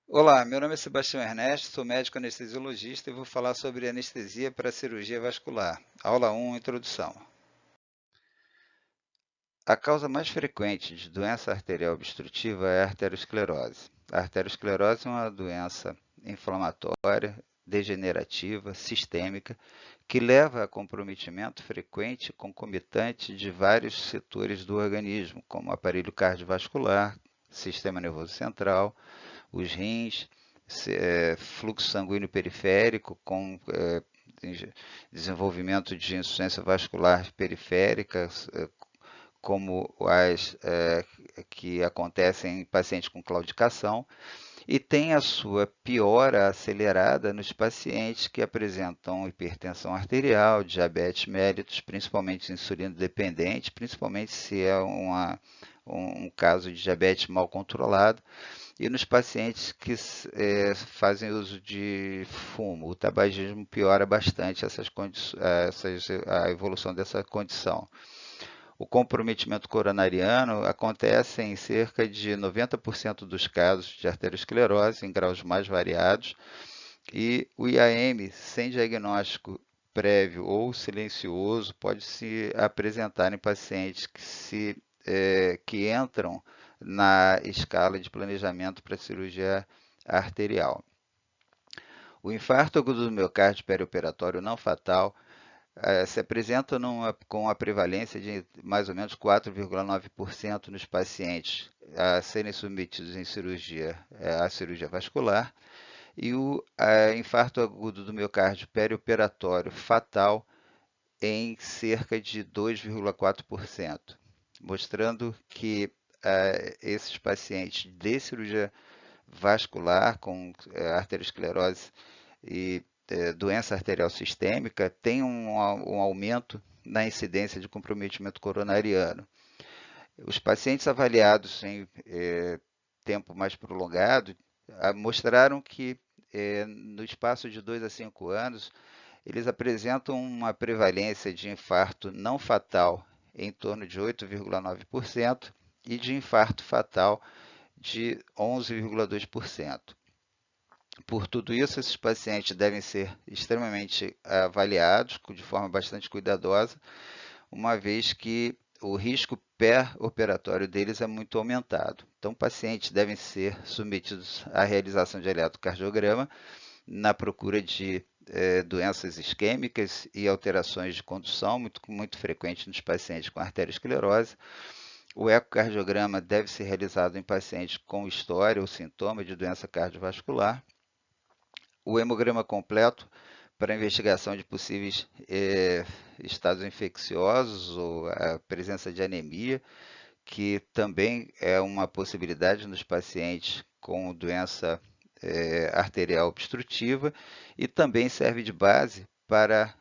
Olá, meu nome é Sebastião Ernesto, sou médico anestesiologista e vou falar sobre anestesia para cirurgia vascular. Aula 1, Introdução. A causa mais frequente de doença arterial obstrutiva é a arteriosclerose. A arteriosclerose é uma doença inflamatória, degenerativa, sistêmica, que leva a comprometimento frequente e concomitante de vários setores do organismo, como aparelho cardiovascular, sistema nervoso central, os rins, fluxo sanguíneo periférico com desenvolvimento de insuficiência vascular periférica, como as que acontecem em pacientes com claudicação, e tem a sua piora acelerada nos pacientes que apresentam hipertensão arterial, diabetes mellitus, principalmente insulino dependente, principalmente se é um caso de diabetes mal controlado, e nos pacientes que fazem uso de fumo. O tabagismo piora bastante a evolução dessa condição. O comprometimento coronariano acontece em cerca de 90% dos casos de arteriosclerose, em graus mais variados, e o IAM, sem diagnóstico prévio ou silencioso, pode se apresentar em pacientes que entram na escala de planejamento para cirurgia arterial. O infarto agudo do miocárdio perioperatório não fatal se apresenta com a prevalência de mais ou menos 4,9% nos pacientes a serem submetidos em cirurgia, à cirurgia vascular, e o infarto agudo do miocárdio perioperatório fatal em cerca de 2,4%, mostrando que esses pacientes de cirurgia vascular com arteriosclerose e doença arterial sistêmica têm um aumento na incidência de comprometimento coronariano. Os pacientes avaliados em tempo mais prolongado mostraram que no espaço de 2 a 5 anos, eles apresentam uma prevalência de infarto não fatal em torno de 8,9% e de infarto fatal de 11,2%. Por tudo isso, esses pacientes devem ser extremamente avaliados de forma bastante cuidadosa, uma vez que o risco pré-operatório deles é muito aumentado. Então, pacientes devem ser submetidos à realização de eletrocardiograma na procura de doenças isquêmicas e alterações de condução, muito frequente nos pacientes com arteriosclerose. O ecocardiograma deve ser realizado em pacientes com história ou sintoma de doença cardiovascular. O hemograma completo para investigação de possíveis estados infecciosos ou a presença de anemia, que também é uma possibilidade nos pacientes com doença arterial obstrutiva e também serve de base para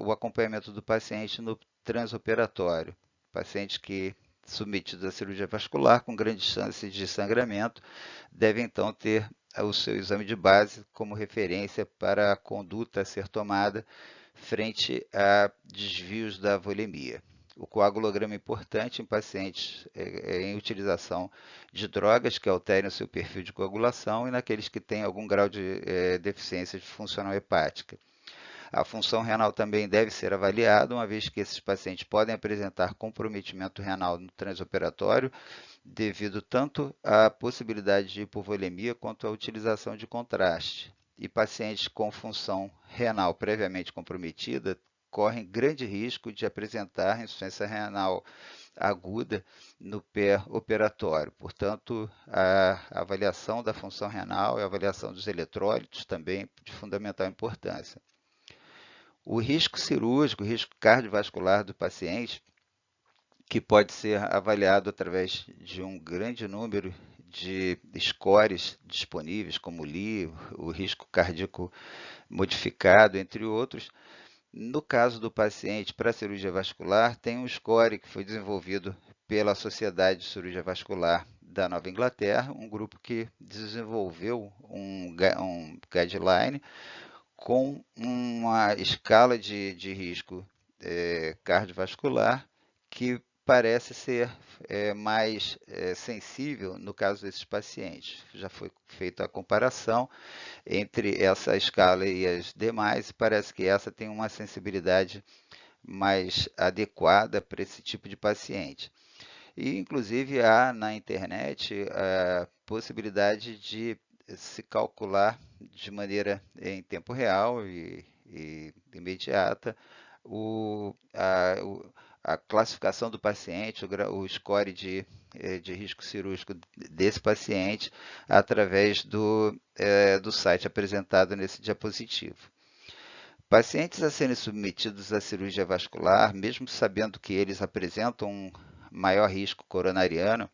o acompanhamento do paciente no transoperatório. Pacientes que submetidos à cirurgia vascular com grandes chances de sangramento devem então ter o seu exame de base como referência para a conduta a ser tomada frente a desvios da volemia. O coagulograma é importante em pacientes em utilização de drogas que alterem o seu perfil de coagulação e naqueles que têm algum grau de deficiência de função hepática. A função renal também deve ser avaliada, uma vez que esses pacientes podem apresentar comprometimento renal no transoperatório, devido tanto à possibilidade de hipovolemia quanto à utilização de contraste. E pacientes com função renal previamente comprometida correm grande risco de apresentar insuficiência renal aguda no pré-operatório. Portanto, a avaliação da função renal e a avaliação dos eletrólitos também é de fundamental importância. O risco cirúrgico, o risco cardiovascular do paciente, que pode ser avaliado através de um grande número de scores disponíveis, como o LI, o risco cardíaco modificado, entre outros. No caso do paciente para cirurgia vascular, tem um score que foi desenvolvido pela Sociedade de Cirurgia Vascular da Nova Inglaterra, um grupo que desenvolveu um guideline com uma escala de risco cardiovascular que parece ser mais sensível no caso desses pacientes. Já foi feita a comparação entre essa escala e as demais, e parece que essa tem uma sensibilidade mais adequada para esse tipo de paciente. E, inclusive, há na internet a possibilidade de se calcular de maneira em tempo real e imediata a classificação do paciente, o score de risco cirúrgico desse paciente, através do site apresentado nesse diapositivo. Pacientes a serem submetidos à cirurgia vascular, mesmo sabendo que eles apresentam um maior risco coronariano,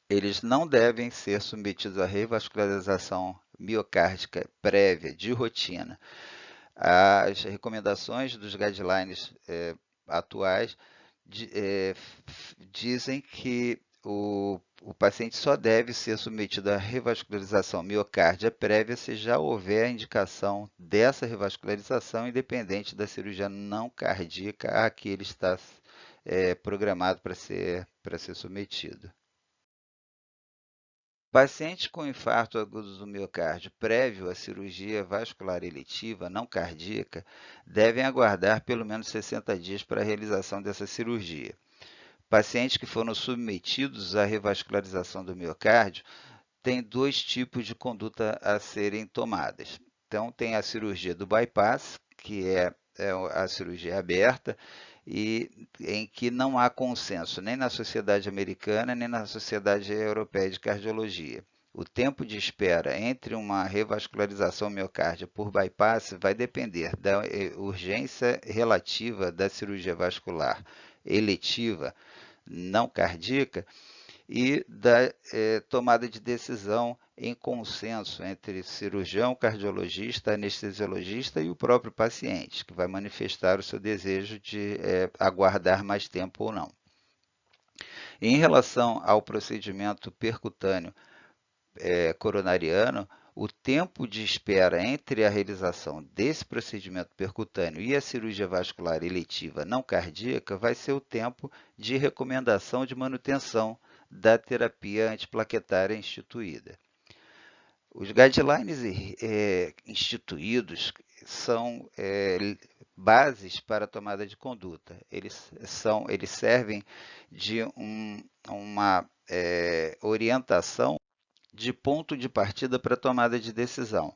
eles não devem ser submetidos à revascularização miocárdica prévia de rotina. As recomendações dos guidelines atuais dizem que o paciente só deve ser submetido à revascularização miocárdia prévia se já houver a indicação dessa revascularização, independente da cirurgia não cardíaca a que ele está programado para ser submetido. Pacientes com infarto agudo do miocárdio prévio à cirurgia vascular eletiva não cardíaca devem aguardar pelo menos 60 dias para a realização dessa cirurgia. Pacientes que foram submetidos à revascularização do miocárdio têm dois tipos de conduta a serem tomadas. Então, tem a cirurgia do bypass, que é a cirurgia aberta, e em que não há consenso nem na Sociedade Americana nem na Sociedade Europeia de Cardiologia. O tempo de espera entre uma revascularização miocárdia por bypass vai depender da urgência relativa da cirurgia vascular eletiva não cardíaca e da tomada de decisão em consenso entre cirurgião, cardiologista, anestesiologista e o próprio paciente, que vai manifestar o seu desejo de aguardar mais tempo ou não. Em relação ao procedimento percutâneo coronariano, o tempo de espera entre a realização desse procedimento percutâneo e a cirurgia vascular eletiva não cardíaca vai ser o tempo de recomendação de manutenção da terapia antiplaquetária instituída. Os guidelines instituídos são bases para a tomada de conduta. Eles servem de uma orientação de ponto de partida para a tomada de decisão.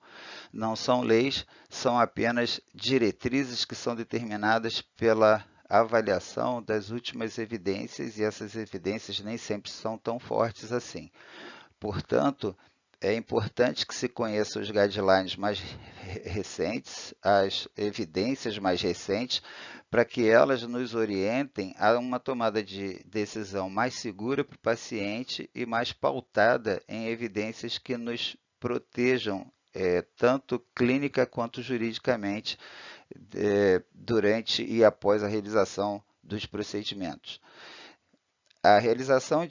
Não são leis, são apenas diretrizes que são determinadas pela avaliação das últimas evidências, e essas evidências nem sempre são tão fortes assim. Portanto, é importante que se conheça os guidelines mais recentes, as evidências mais recentes, para que elas nos orientem a uma tomada de decisão mais segura para o paciente e mais pautada em evidências que nos protejam, tanto clínica quanto juridicamente, durante e após a realização dos procedimentos. A realização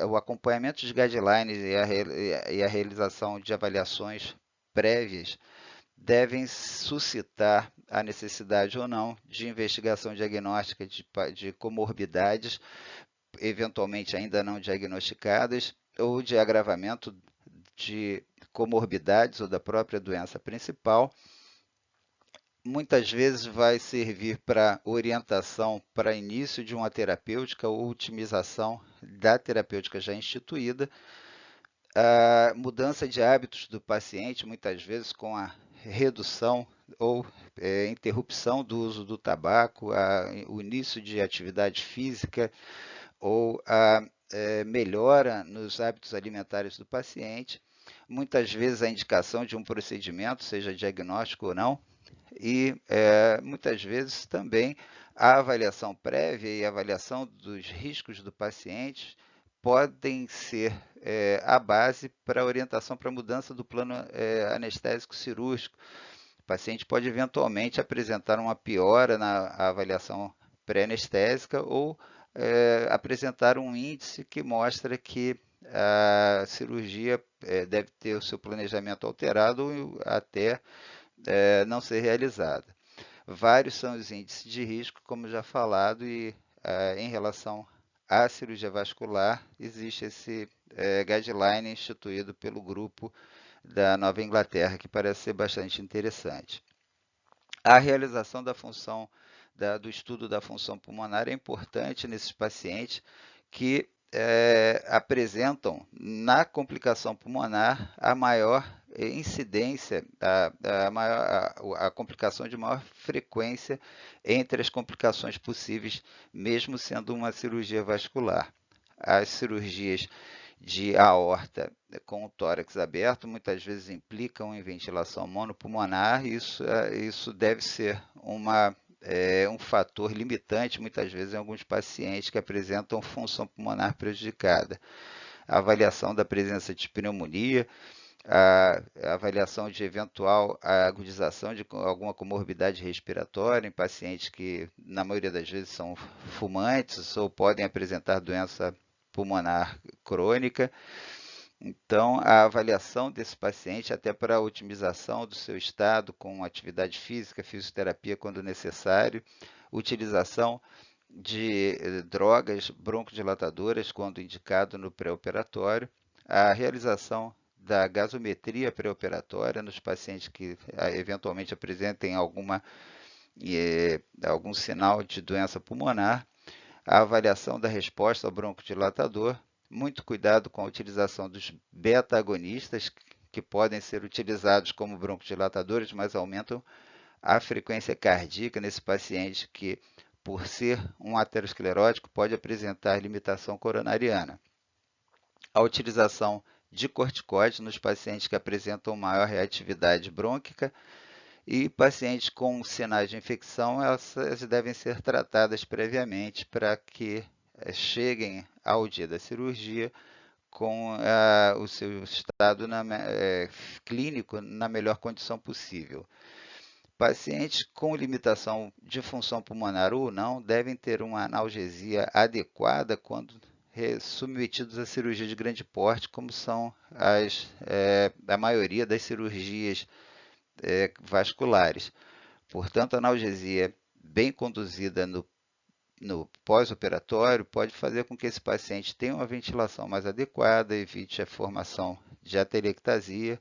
o acompanhamento dos guidelines e a realização de avaliações prévias devem suscitar a necessidade ou não de investigação diagnóstica de comorbidades, eventualmente ainda não diagnosticadas, ou de agravamento de comorbidades ou da própria doença principal. Muitas vezes vai servir para orientação para início de uma terapêutica ou otimização da terapêutica já instituída, a mudança de hábitos do paciente, muitas vezes com a redução ou interrupção do uso do tabaco, o início de atividade física ou a melhora nos hábitos alimentares do paciente, muitas vezes a indicação de um procedimento, seja diagnóstico ou não, e muitas vezes também a avaliação prévia e a avaliação dos riscos do paciente podem ser a base para a orientação para a mudança do plano anestésico cirúrgico. O paciente pode eventualmente apresentar uma piora na avaliação pré-anestésica ou apresentar um índice que mostra que a cirurgia deve ter o seu planejamento alterado ou até não ser realizada. Vários são os índices de risco, como já falado, e em relação à cirurgia vascular, existe esse guideline instituído pelo grupo da Nova Inglaterra, que parece ser bastante interessante. A realização da função do estudo da função pulmonar é importante nesses pacientes que apresentam na complicação pulmonar a maior incidência, a complicação de maior frequência entre as complicações possíveis, mesmo sendo uma cirurgia vascular. As cirurgias de aorta com o tórax aberto muitas vezes implicam em ventilação monopulmonar, e isso deve ser um fator limitante, muitas vezes, em alguns pacientes que apresentam função pulmonar prejudicada. A avaliação da presença de pneumonia, a avaliação de eventual agudização de alguma comorbidade respiratória em pacientes que, na maioria das vezes, são fumantes ou podem apresentar doença pulmonar crônica. Então, a avaliação desse paciente, até para a otimização do seu estado com atividade física, fisioterapia quando necessário, utilização de drogas broncodilatadoras quando indicado no pré-operatório, a realização da gasometria pré-operatória nos pacientes que eventualmente apresentem algum sinal de doença pulmonar, a avaliação da resposta ao broncodilatador, muito cuidado com a utilização dos beta-agonistas, que podem ser utilizados como broncodilatadores, mas aumentam a frequência cardíaca nesse paciente que, por ser um aterosclerótico, pode apresentar limitação coronariana. A utilização de corticoides nos pacientes que apresentam maior reatividade brônquica, e pacientes com sinais de infecção, elas devem ser tratadas previamente para que cheguem ao dia da cirurgia com o seu estado clínico na melhor condição possível. Pacientes com limitação de função pulmonar ou não devem ter uma analgesia adequada quando submetidos à cirurgia de grande porte, como são a maioria das cirurgias vasculares. Portanto, a analgesia bem conduzida no pós-operatório pode fazer com que esse paciente tenha uma ventilação mais adequada, evite a formação de atelectasia,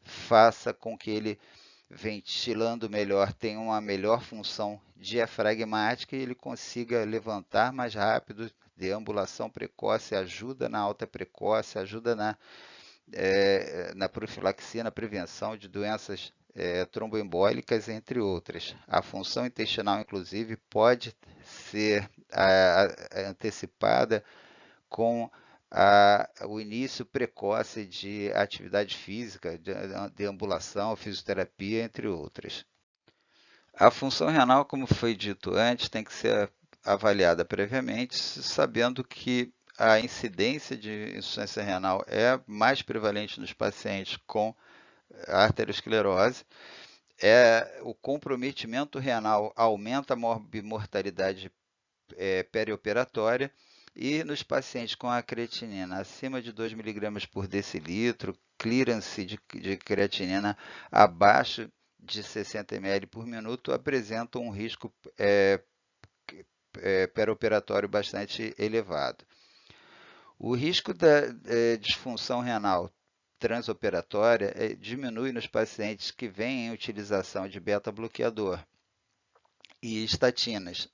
faça com que ele, ventilando melhor, tenha uma melhor função diafragmática e ele consiga levantar mais rápido. Deambulação precoce ajuda na alta precoce, ajuda na profilaxia, na prevenção de doenças tromboembólicas, entre outras. A função intestinal, inclusive, pode ser antecipada com o início precoce de atividade física, de deambulação, fisioterapia, entre outras. A função renal, como foi dito antes, tem que ser avaliada previamente, sabendo que a incidência de insuficiência renal é mais prevalente nos pacientes com arteriosclerose. O comprometimento renal aumenta a mortalidade perioperatória, e nos pacientes com a creatinina acima de 2 mg por decilitro, clearance de creatinina abaixo de 60 ml por minuto, apresentam um risco perioperatório bastante elevado. O risco da disfunção renal transoperatória diminui nos pacientes que vêm em utilização de beta-bloqueador e estatinas.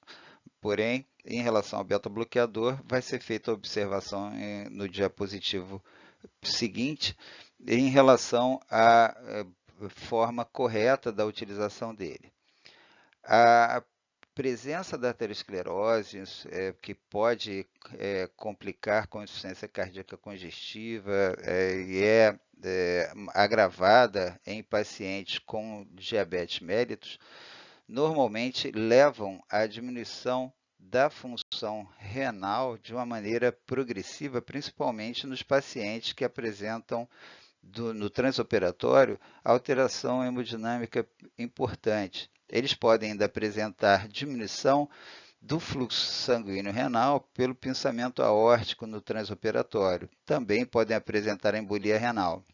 Porém, em relação ao beta-bloqueador, vai ser feita a observação no diapositivo seguinte em relação à forma correta da utilização dele. A presença da aterosclerose, que pode complicar com insuficiência cardíaca congestiva e agravada em pacientes com diabetes mellitus, normalmente levam à diminuição da função renal de uma maneira progressiva, principalmente nos pacientes que apresentam no transoperatório alteração hemodinâmica importante. Eles podem ainda apresentar diminuição do fluxo sanguíneo renal pelo pinçamento aórtico no transoperatório. Também podem apresentar embolia renal.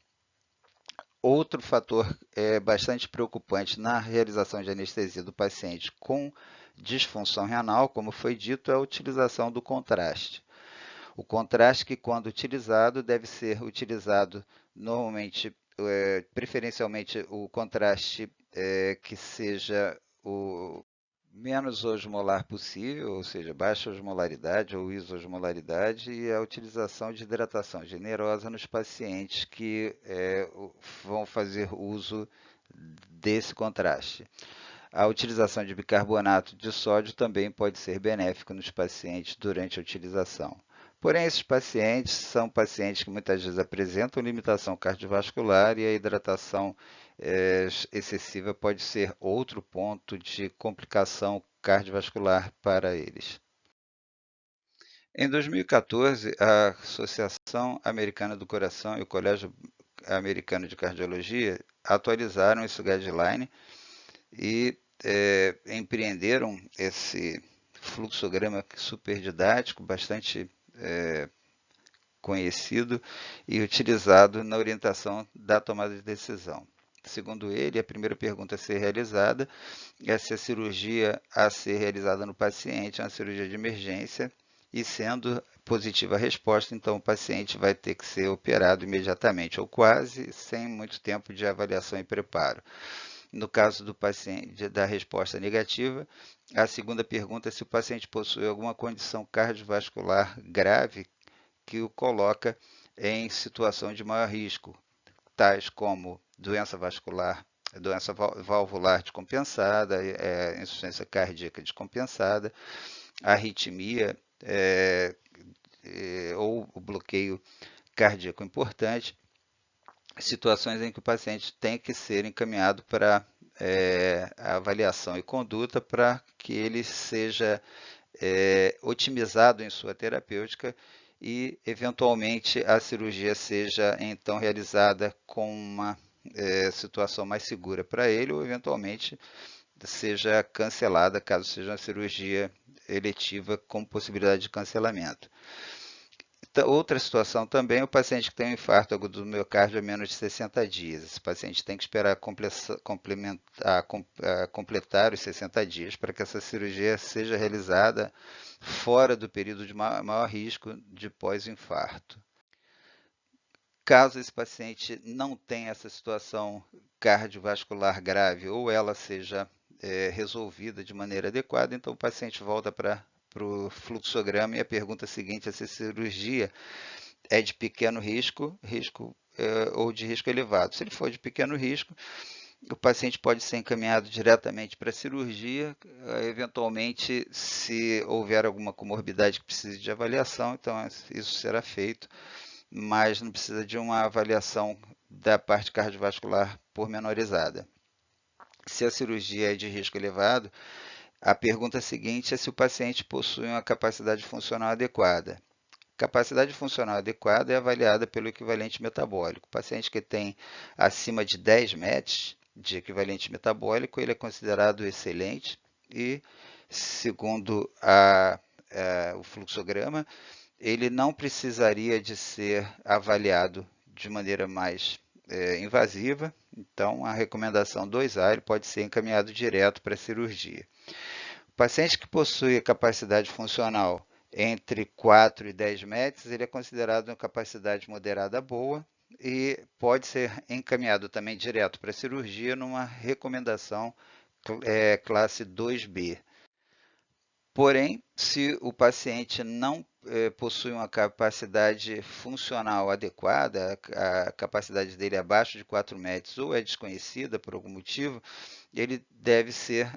Outro fator bastante preocupante na realização de anestesia do paciente com disfunção renal, como foi dito, é a utilização do contraste. O contraste que, quando utilizado, deve ser utilizado normalmente, preferencialmente, o contraste que seja o menos osmolar possível, ou seja, baixa osmolaridade ou isosmolaridade, e a utilização de hidratação generosa nos pacientes que vão fazer uso desse contraste. A utilização de bicarbonato de sódio também pode ser benéfica nos pacientes durante a utilização. Porém, esses pacientes são pacientes que muitas vezes apresentam limitação cardiovascular e a hidratação excessiva pode ser outro ponto de complicação cardiovascular para eles. Em 2014, a Associação Americana do Coração e o Colégio Americano de Cardiologia atualizaram esse guideline e empreenderam esse fluxograma super didático, bastante conhecido e utilizado na orientação da tomada de decisão. Segundo ele, a primeira pergunta a ser realizada é se a cirurgia a ser realizada no paciente é uma cirurgia de emergência e, sendo positiva a resposta, então o paciente vai ter que ser operado imediatamente ou quase, sem muito tempo de avaliação e preparo. No caso do paciente da resposta negativa, a segunda pergunta é se o paciente possui alguma condição cardiovascular grave que o coloca em situação de maior risco, tais como doença vascular, doença valvular descompensada, insuficiência cardíaca descompensada, arritmia ou o bloqueio cardíaco importante, situações em que o paciente tem que ser encaminhado para avaliação e conduta para que ele seja otimizado em sua terapêutica e, eventualmente, a cirurgia seja então realizada com uma situação mais segura para ele ou, eventualmente, seja cancelada caso seja uma cirurgia eletiva com possibilidade de cancelamento. Outra situação também, o paciente que tem um infarto agudo do miocárdio a menos de 60 dias. Esse paciente tem que esperar completar os 60 dias para que essa cirurgia seja realizada fora do período de maior risco de pós-infarto. Caso esse paciente não tenha essa situação cardiovascular grave ou ela seja resolvida de maneira adequada, então o paciente volta para o fluxograma e a pergunta seguinte é se a cirurgia é de pequeno risco, ou de risco elevado. Se ele for de pequeno risco, o paciente pode ser encaminhado diretamente para a cirurgia, eventualmente, se houver alguma comorbidade que precise de avaliação, então isso será feito, mas não precisa de uma avaliação da parte cardiovascular pormenorizada. Se a cirurgia é de risco elevado, a pergunta seguinte é se o paciente possui uma capacidade funcional adequada. Capacidade funcional adequada é avaliada pelo equivalente metabólico. O paciente que tem acima de 10 METs de equivalente metabólico, ele é considerado excelente e, segundo o fluxograma, ele não precisaria de ser avaliado de maneira mais invasiva. Então, a recomendação 2A ele pode ser encaminhado direto para a cirurgia. O paciente que possui a capacidade funcional entre 4 e 10 METs, ele é considerado uma capacidade moderada boa e pode ser encaminhado também direto para a cirurgia numa recomendação classe 2B. Porém, se o paciente não possui uma capacidade funcional adequada, a capacidade dele é abaixo de 4 METs ou é desconhecida por algum motivo, ele deve ser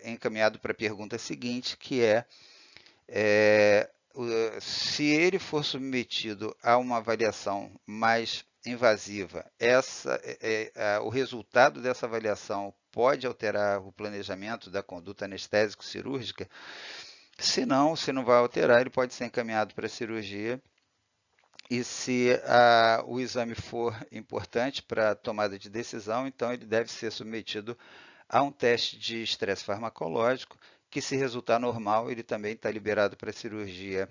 encaminhado para a pergunta seguinte, que se ele for submetido a uma avaliação mais invasiva, o resultado dessa avaliação pode alterar o planejamento da conduta anestésico-cirúrgica. Se não vai alterar, ele pode ser encaminhado para a cirurgia. E se o exame for importante para a tomada de decisão, então ele deve ser submetido a um teste de estresse farmacológico, que, se resultar normal, ele também está liberado para a cirurgia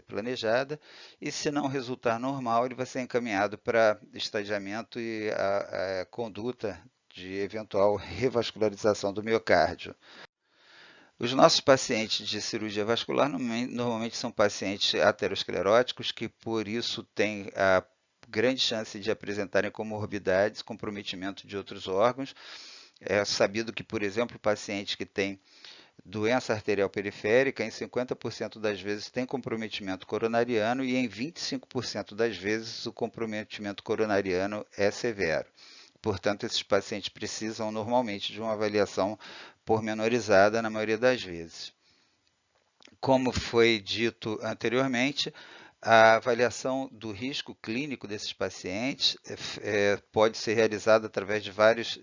planejada, e se não resultar normal, ele vai ser encaminhado para estadiamento e a conduta de eventual revascularização do miocárdio. Os nossos pacientes de cirurgia vascular normalmente são pacientes ateroscleróticos que, por isso, têm a grande chance de apresentarem comorbidades, comprometimento de outros órgãos. É sabido que, por exemplo, pacientes que têm doença arterial periférica, em 50% das vezes tem comprometimento coronariano e em 25% das vezes o comprometimento coronariano é severo. Portanto, esses pacientes precisam normalmente de uma avaliação pormenorizada na maioria das vezes. Como foi dito anteriormente, a avaliação do risco clínico desses pacientes pode ser realizada através de várias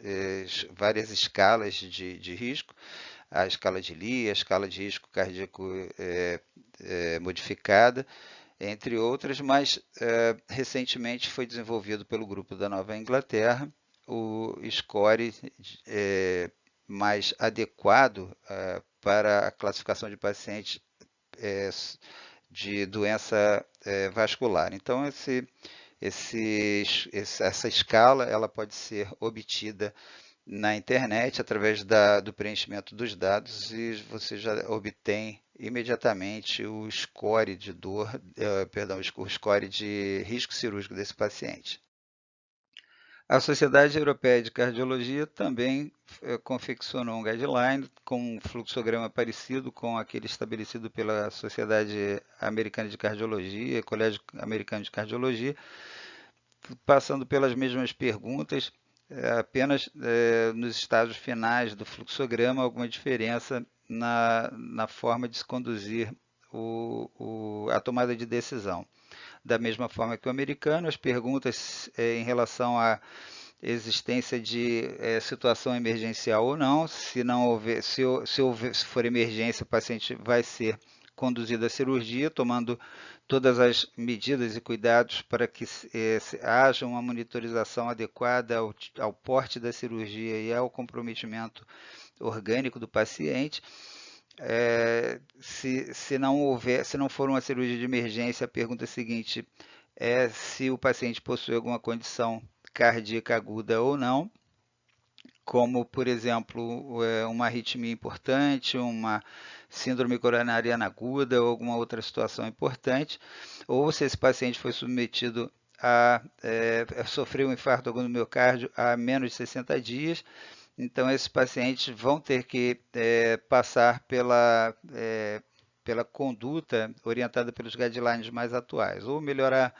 escalas de risco, a escala de Lee, a escala de risco cardíaco modificada, entre outras, mas recentemente foi desenvolvido pelo grupo da Nova Inglaterra o score mais adequado para a classificação de pacientes de doença vascular. Então, essa escala ela pode ser obtida na internet através do preenchimento dos dados e você já obtém imediatamente o score de dor, o score de risco cirúrgico desse paciente. A Sociedade Europeia de Cardiologia também confeccionou um guideline com um fluxograma parecido com aquele estabelecido pela Sociedade Americana de Cardiologia, Colégio Americano de Cardiologia, passando pelas mesmas perguntas, apenas nos estágios finais do fluxograma alguma diferença na forma de se conduzir a tomada de decisão. Da mesma forma que o americano, as perguntas em relação à existência de situação emergencial ou não, se não houver, se for emergência, o paciente vai ser conduzido à cirurgia, tomando todas as medidas e cuidados para que haja uma monitorização adequada ao porte da cirurgia e ao comprometimento orgânico do paciente. Se não for uma cirurgia de emergência, a pergunta seguinte é se o paciente possui alguma condição cardíaca aguda ou não, como, por exemplo, uma arritmia importante, uma síndrome coronariana aguda ou alguma outra situação importante, ou se esse paciente foi submetido a sofrer um infarto agudo do miocárdio há menos de 60 dias. Então, esses pacientes vão ter que passar pela conduta orientada pelos guidelines mais atuais, ou melhorar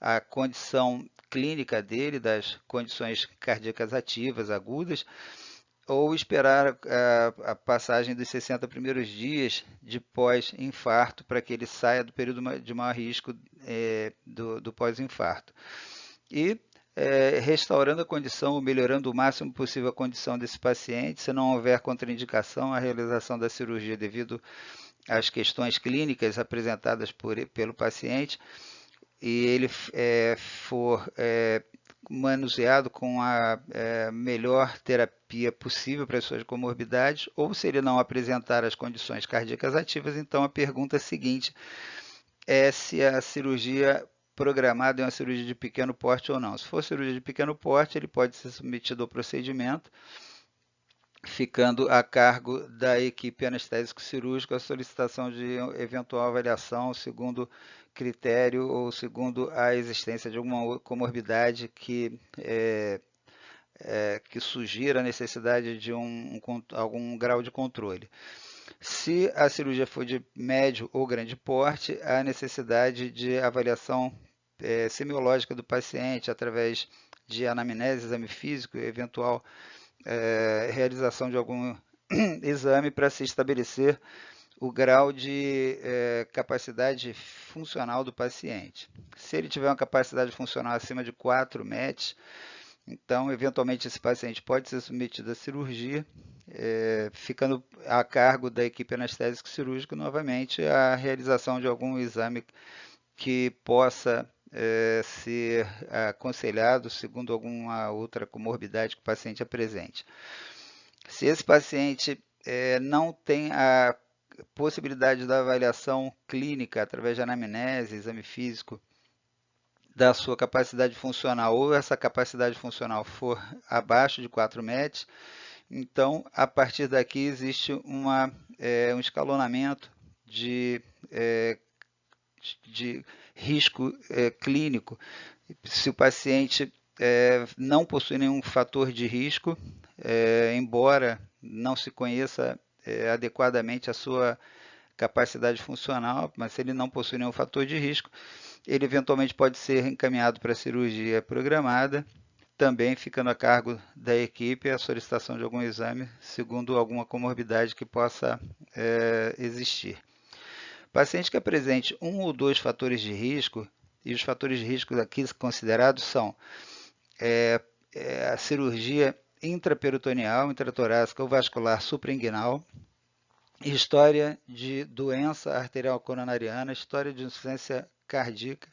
a condição clínica dele, das condições cardíacas ativas, agudas, ou esperar a passagem dos 60 primeiros dias de pós-infarto para que ele saia do período de maior risco do pós-infarto. E restaurando a condição ou melhorando o máximo possível a condição desse paciente, se não houver contraindicação à realização da cirurgia devido às questões clínicas apresentadas pelo paciente, e ele for manuseado com a melhor terapia possível para as suas comorbidades, ou se ele não apresentar as condições cardíacas ativas, então a pergunta seguinte é se a cirurgia programada é uma cirurgia de pequeno porte ou não. Se for cirurgia de pequeno porte, ele pode ser submetido ao procedimento, ficando a cargo da equipe anestésico-cirúrgica a solicitação de eventual avaliação segundo critério ou segundo a existência de alguma comorbidade que sugira a necessidade de algum grau de controle. Se a cirurgia for de médio ou grande porte, há necessidade de avaliação semiológica do paciente através de anamnese, exame físico e eventual realização de algum exame para se estabelecer o grau de capacidade funcional do paciente. Se ele tiver uma capacidade funcional acima de 4 METs, então, eventualmente, esse paciente pode ser submetido à cirurgia, ficando a cargo da equipe anestésica cirúrgica novamente a realização de algum exame que possa ser aconselhado segundo alguma outra comorbidade que o paciente apresente. Se esse paciente não tem possibilidade da avaliação clínica através de anamnese, exame físico, da sua capacidade funcional, ou essa capacidade funcional for abaixo de 4 METs, então, a partir daqui existe um escalonamento de risco clínico. Se o paciente não possui nenhum fator de risco, embora não se conheça adequadamente a sua capacidade funcional, mas se ele não possui nenhum fator de risco, ele eventualmente pode ser encaminhado para a cirurgia programada, também ficando a cargo da equipe a solicitação de algum exame, segundo alguma comorbidade que possa existir. Paciente que apresente um ou dois fatores de risco, e os fatores de risco aqui considerados são a cirurgia intraperitoneal, intratorácica ou vascular suprainguinal, história de doença arterial coronariana, história de insuficiência cardíaca,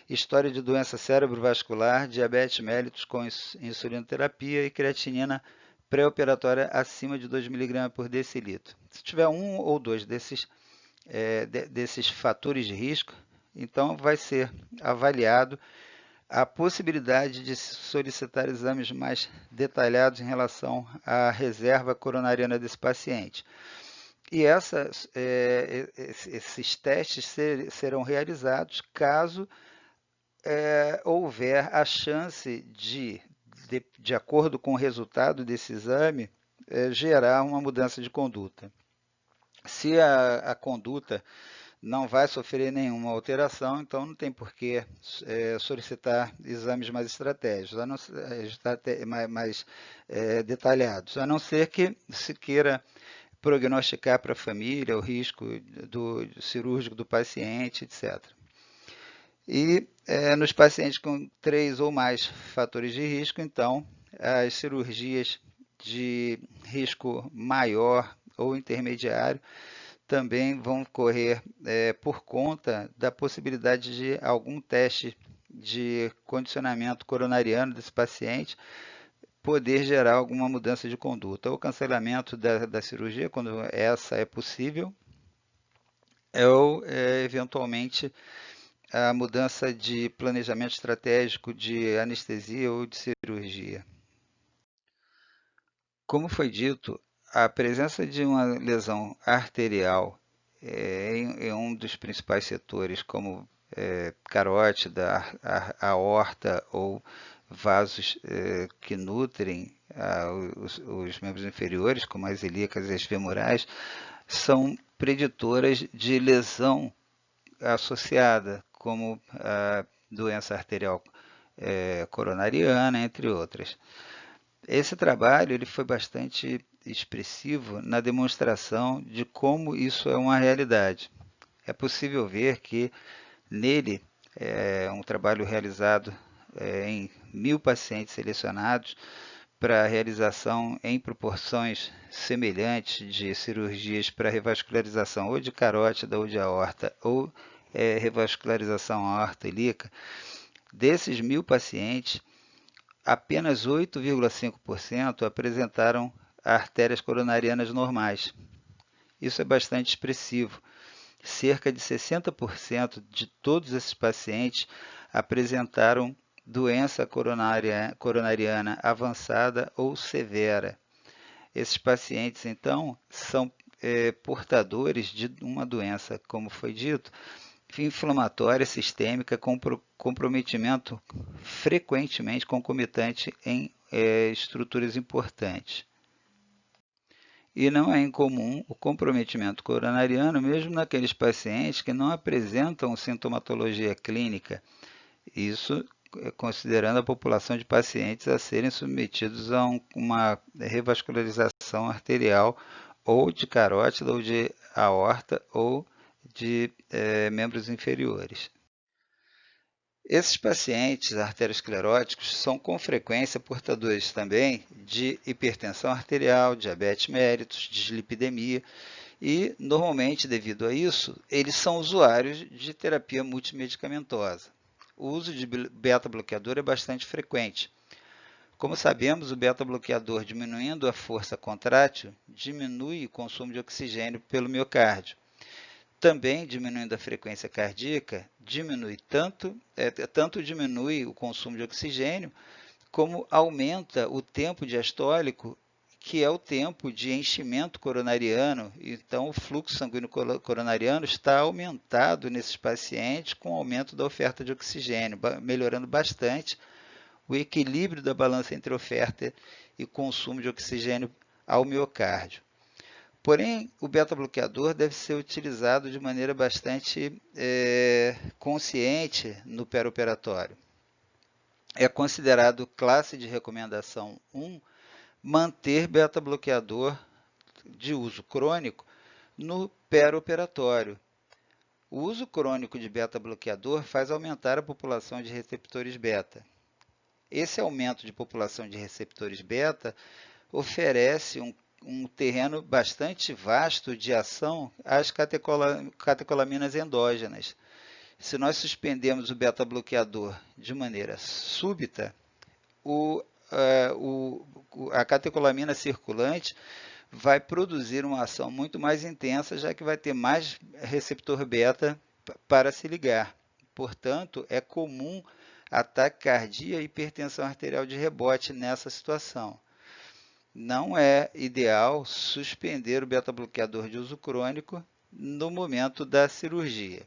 história de doença cerebrovascular, diabetes mellitus com insulinoterapia e creatinina pré-operatória acima de 2 mg por decilitro. Se tiver um ou dois desses fatores de risco, então vai ser avaliado a possibilidade de solicitar exames mais detalhados em relação à reserva coronariana desse paciente. E esses testes serão realizados caso houver a chance de acordo com o resultado desse exame, gerar uma mudança de conduta. Se a conduta não vai sofrer nenhuma alteração, então não tem por que solicitar exames mais estratégicos, mais detalhados, a não ser que se queira prognosticar para a família o risco cirúrgico do paciente, etc. E nos pacientes com 3 ou mais fatores de risco, então, as cirurgias de risco maior ou intermediário também vão correr por conta da possibilidade de algum teste de condicionamento coronariano desse paciente poder gerar alguma mudança de conduta, ou cancelamento da cirurgia, quando essa é possível, ou eventualmente a mudança de planejamento estratégico de anestesia ou de cirurgia. Como foi dito, a presença de uma lesão arterial em um dos principais setores, como carótida, aorta ou vasos que nutrem os membros inferiores, como as ilíacas e as femorais, são preditoras de lesão associada, como a doença arterial coronariana, entre outras. Esse trabalho ele foi bastante expressivo na demonstração de como isso é uma realidade. É possível ver que nele, um trabalho realizado em 1.000 pacientes selecionados para realização em proporções semelhantes de cirurgias para revascularização ou de carótida ou de aorta, ou revascularização aorta ilíaca. Desses 1.000 pacientes, apenas 8,5% apresentaram artérias coronarianas normais. Isso é bastante expressivo. Cerca de 60% de todos esses pacientes apresentaram doença coronariana avançada ou severa. Esses pacientes, então, são portadores de uma doença, como foi dito, inflamatória sistêmica com comprometimento frequentemente concomitante em estruturas importantes. E não é incomum o comprometimento coronariano, mesmo naqueles pacientes que não apresentam sintomatologia clínica. Isso considerando a população de pacientes a serem submetidos a uma revascularização arterial ou de carótida, ou de aorta, ou de membros inferiores. Esses pacientes arterioscleróticos são com frequência portadores também de hipertensão arterial, diabetes mellitus, dislipidemia e, normalmente, devido a isso, eles são usuários de terapia multimedicamentosa. O uso de beta-bloqueador é bastante frequente. Como sabemos, o beta-bloqueador, diminuindo a força contrátil, diminui o consumo de oxigênio pelo miocárdio. Também, diminuindo a frequência cardíaca, tanto diminui o consumo de oxigênio, como aumenta o tempo diastólico, que é o tempo de enchimento coronariano. Então, o fluxo sanguíneo coronariano está aumentado nesses pacientes com o aumento da oferta de oxigênio, melhorando bastante o equilíbrio da balança entre oferta e consumo de oxigênio ao miocárdio. Porém, o beta-bloqueador deve ser utilizado de maneira bastante consciente no perioperatório. É considerado classe de recomendação 1 manter beta-bloqueador de uso crônico no perioperatório. O uso crônico de beta-bloqueador faz aumentar a população de receptores beta. Esse aumento de população de receptores beta oferece um terreno bastante vasto de ação às catecolaminas endógenas. Se nós suspendermos o beta-bloqueador de maneira súbita, a catecolamina circulante vai produzir uma ação muito mais intensa, já que vai ter mais receptor beta para se ligar. Portanto, é comum ataque cardíaco e hipertensão arterial de rebote nessa situação. Não é ideal suspender o beta-bloqueador de uso crônico no momento da cirurgia.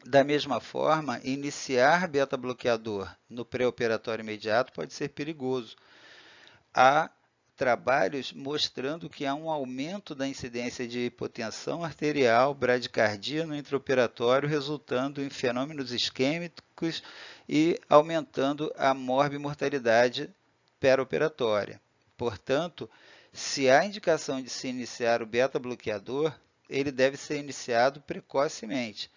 Da mesma forma, iniciar beta-bloqueador no pré-operatório imediato pode ser perigoso. Há trabalhos mostrando que há um aumento da incidência de hipotensão arterial, bradicardia no intraoperatório, resultando em fenômenos isquêmicos e aumentando a morbimortalidade perioperatória. Portanto, se há indicação de se iniciar o beta-bloqueador, ele deve ser iniciado precocemente.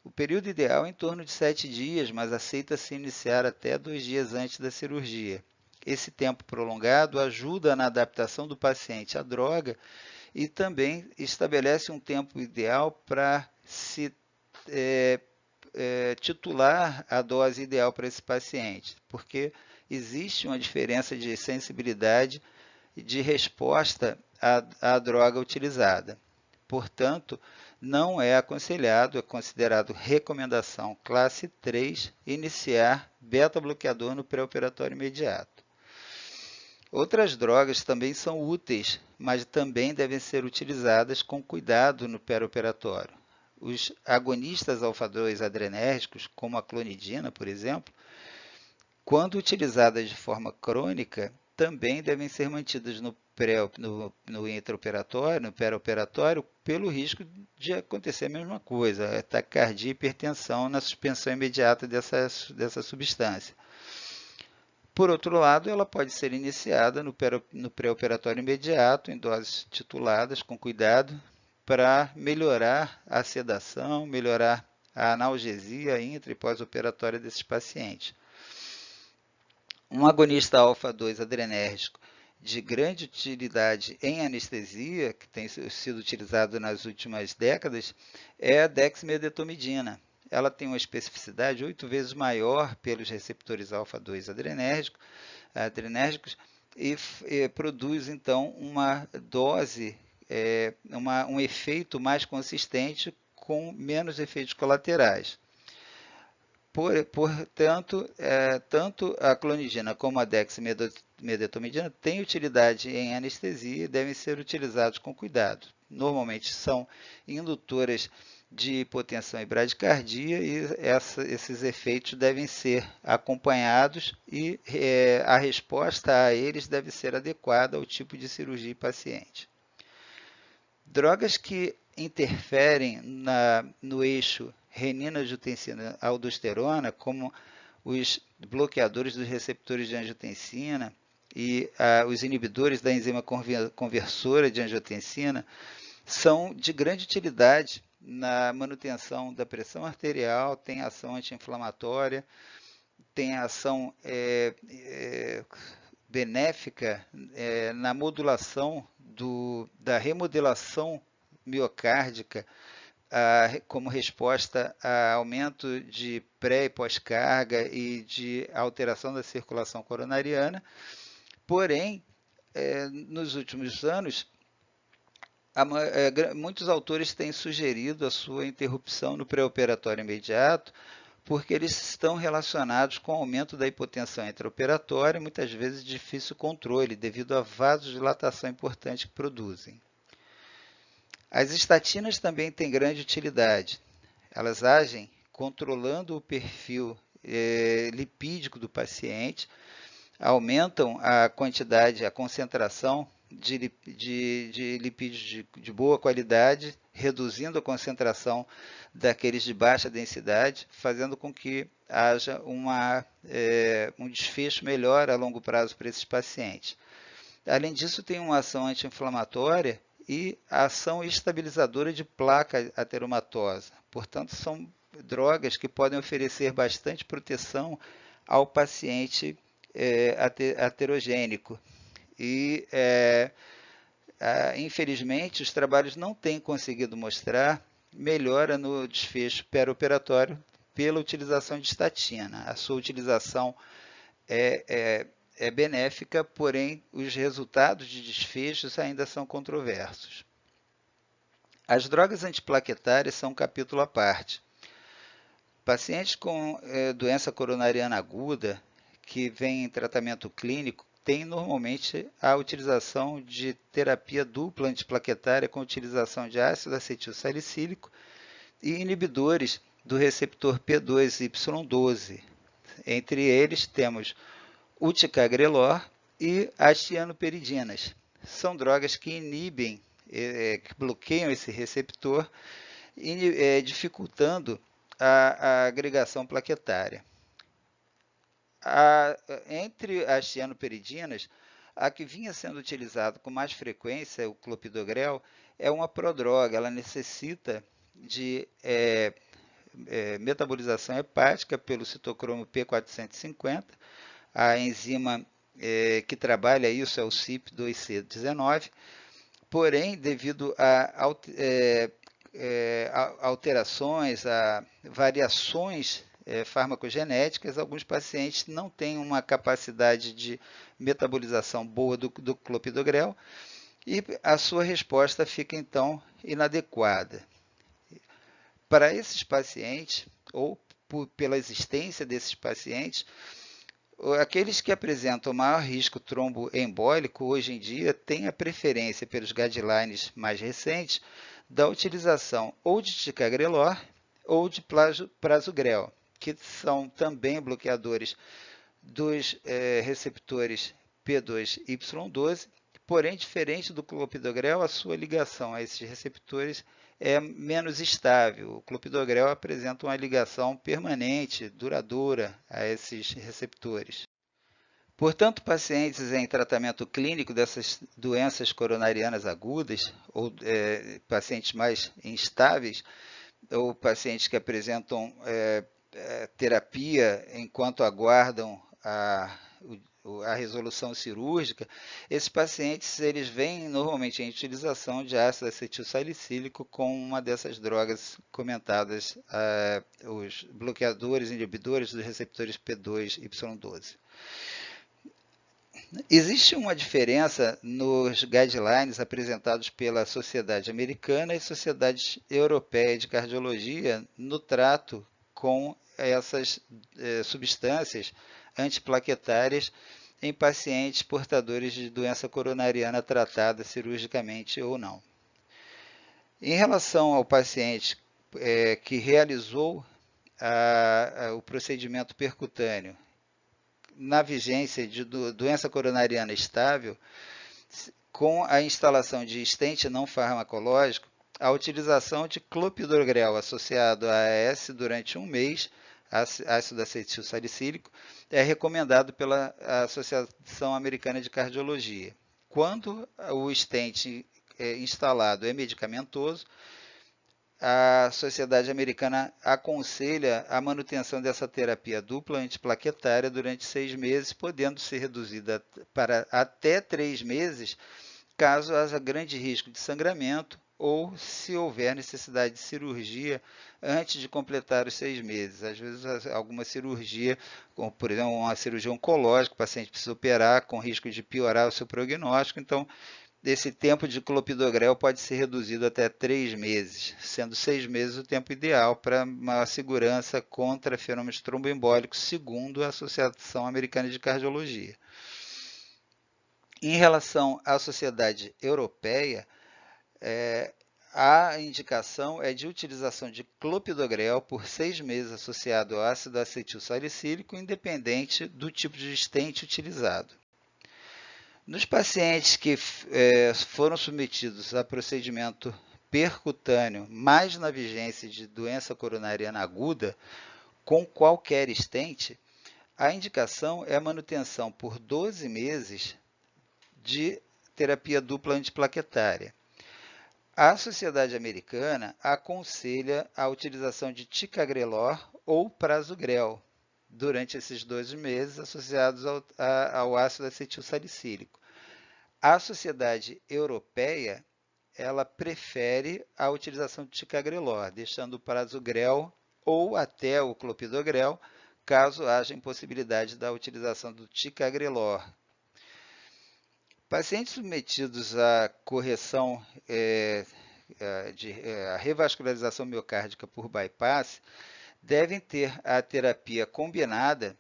O período ideal é em torno de 7 dias, mas aceita-se iniciar até 2 dias antes da cirurgia. Esse tempo prolongado ajuda na adaptação do paciente à droga e também estabelece um tempo ideal para se titular a dose ideal para esse paciente, porque existe uma diferença de sensibilidade e de resposta à droga utilizada. Portanto, não é aconselhado, é considerado recomendação classe 3, iniciar beta-bloqueador no pré-operatório imediato. Outras drogas também são úteis, mas também devem ser utilizadas com cuidado no perioperatório. Os agonistas alfa-2 adrenérgicos, como a clonidina, por exemplo, quando utilizadas de forma crônica, também devem ser mantidas no intraoperatório, no perioperatório, pelo risco de acontecer a mesma coisa, taquicardia e hipertensão na suspensão imediata dessa substância. Por outro lado, ela pode ser iniciada no pré-operatório imediato, em doses tituladas, com cuidado, para melhorar a sedação, melhorar a analgesia intra e pós-operatória desses pacientes. Um agonista alfa-2 adrenérgico de grande utilidade em anestesia, que tem sido utilizado nas últimas décadas, é a dexmedetomidina. Ela tem uma especificidade 8 vezes maior pelos receptores alfa-2 adrenérgicos e produz, então, uma dose, um efeito mais consistente com menos efeitos colaterais. Portanto, tanto a clonidina como a dexmedetomidina têm utilidade em anestesia e devem ser utilizados com cuidado. Normalmente são indutoras de hipotensão e bradicardia e esses efeitos devem ser acompanhados e a resposta a eles deve ser adequada ao tipo de cirurgia e paciente. Drogas que interferem no eixo renina-angiotensina-aldosterona, como os bloqueadores dos receptores de angiotensina e os inibidores da enzima conversora de angiotensina, são de grande utilidade na manutenção da pressão arterial, tem ação anti-inflamatória, tem ação benéfica na modulação da remodelação miocárdica como resposta a aumento de pré e pós-carga e de alteração da circulação coronariana. Porém, nos últimos anos, muitos autores têm sugerido a sua interrupção no pré-operatório imediato, porque eles estão relacionados com o aumento da hipotensão intraoperatória, muitas vezes de difícil controle, devido a vasodilatação importante que produzem. As estatinas também têm grande utilidade. Elas agem controlando o perfil lipídico do paciente, aumentam a quantidade, a concentração de lipídios de boa qualidade, reduzindo a concentração daqueles de baixa densidade, fazendo com que haja um desfecho melhor a longo prazo para esses pacientes. Além disso, tem uma ação anti-inflamatória e a ação estabilizadora de placa ateromatosa. Portanto, são drogas que podem oferecer bastante proteção ao paciente aterogênico. E, infelizmente, os trabalhos não têm conseguido mostrar melhora no desfecho perioperatório pela utilização de estatina. A sua utilização é benéfica, porém os resultados de desfechos ainda são controversos. As drogas antiplaquetárias são um capítulo à parte. Pacientes com doença coronariana aguda, que vêm em tratamento clínico, têm normalmente a utilização de terapia dupla antiplaquetária com utilização de ácido acetil salicílico e inibidores do receptor P2Y12. Entre eles temos o ticagrelor e as cianoperidinas. São drogas que inibem, que bloqueiam esse receptor, dificultando a agregação plaquetária. Entre as cianoperidinas, a que vinha sendo utilizada com mais frequência, o clopidogrel, é uma prodroga. Ela necessita de metabolização hepática pelo citocromo P450. A enzima que trabalha isso é o CYP2C19. Porém, devido a alterações, a variações farmacogenéticas, alguns pacientes não têm uma capacidade de metabolização boa do clopidogrel e a sua resposta fica então inadequada. Para esses pacientes, ou pela existência desses pacientes, aqueles que apresentam maior risco tromboembólico hoje em dia têm a preferência pelos guidelines mais recentes da utilização ou de ticagrelor ou de prasugrel, que são também bloqueadores dos receptores P2Y12, porém, diferente do clopidogrel, a sua ligação a esses receptores é menos estável. O clopidogrel apresenta uma ligação permanente, duradoura a esses receptores. Portanto, pacientes em tratamento clínico dessas doenças coronarianas agudas, ou pacientes mais instáveis, ou pacientes que apresentam terapia enquanto aguardam a resolução cirúrgica, esses pacientes eles vêm normalmente em utilização de ácido acetil salicílico com uma dessas drogas comentadas, os bloqueadores, inibidores dos receptores P2Y12. Existe uma diferença nos guidelines apresentados pela Sociedade Americana e Sociedade Europeia de Cardiologia no trato com essas substâncias antiplaquetárias em pacientes portadores de doença coronariana tratada cirurgicamente ou não. Em relação ao paciente que realizou o procedimento percutâneo na vigência de doença coronariana estável, com a instalação de stent não farmacológico, a utilização de clopidogrel associado a AS durante um mês, ácido acetil salicílico, é recomendado pela Associação Americana de Cardiologia. Quando o stent instalado é medicamentoso, a Sociedade Americana aconselha a manutenção dessa terapia dupla antiplaquetária durante 6 meses, podendo ser reduzida para até 3 meses, caso haja grande risco de sangramento ou se houver necessidade de cirurgia antes de completar os 6 meses. Às vezes, alguma cirurgia, como por exemplo, uma cirurgia oncológica, o paciente precisa operar com risco de piorar o seu prognóstico, então esse tempo de clopidogrel pode ser reduzido até 3 meses, sendo 6 meses o tempo ideal para maior segurança contra fenômenos tromboembólicos, segundo a Associação Americana de Cardiologia. Em relação à Sociedade Europeia, a indicação é de utilização de clopidogrel por 6 meses associado ao ácido acetil salicílico, independente do tipo de stent utilizado. Nos pacientes que foram submetidos a procedimento percutâneo, mais na vigência de doença coronariana aguda, com qualquer stent, a indicação é a manutenção por 12 meses de terapia dupla antiplaquetária. A Sociedade Americana aconselha a utilização de ticagrelor ou prasugrel durante esses 12 meses associados ao ácido acetil salicílico. A Sociedade Europeia, ela prefere a utilização de ticagrelor, deixando o prasugrel ou até o clopidogrel, caso haja impossibilidade da utilização do ticagrelor. Pacientes submetidos à correção a revascularização miocárdica por bypass devem ter a terapia combinada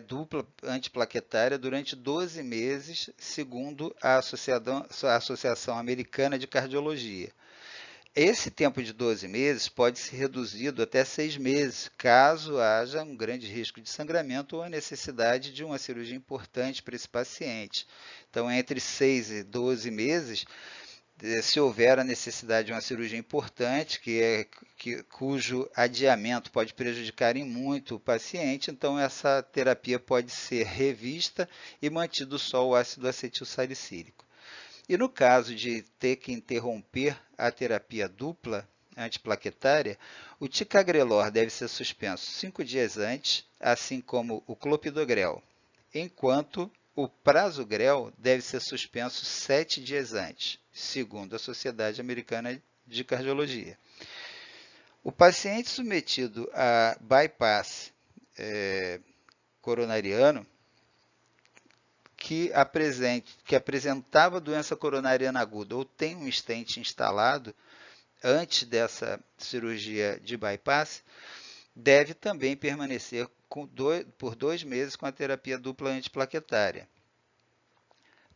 dupla antiplaquetária durante 12 meses, segundo a Associação Americana de Cardiologia. Esse tempo de 12 meses pode ser reduzido até 6 meses, caso haja um grande risco de sangramento ou a necessidade de uma cirurgia importante para esse paciente. Então, entre 6 e 12 meses, se houver a necessidade de uma cirurgia importante, cujo adiamento pode prejudicar em muito o paciente, então essa terapia pode ser revista e mantido só o ácido acetil salicílico. E no caso de ter que interromper a terapia dupla antiplaquetária, o ticagrelor deve ser suspenso 5 dias antes, assim como o clopidogrel, enquanto o prasugrel deve ser suspenso 7 dias antes, segundo a Sociedade Americana de Cardiologia. O paciente submetido a bypass coronariano que apresentava doença coronariana aguda ou tem um stent instalado antes dessa cirurgia de bypass, deve também permanecer por 2 meses com a terapia dupla antiplaquetária.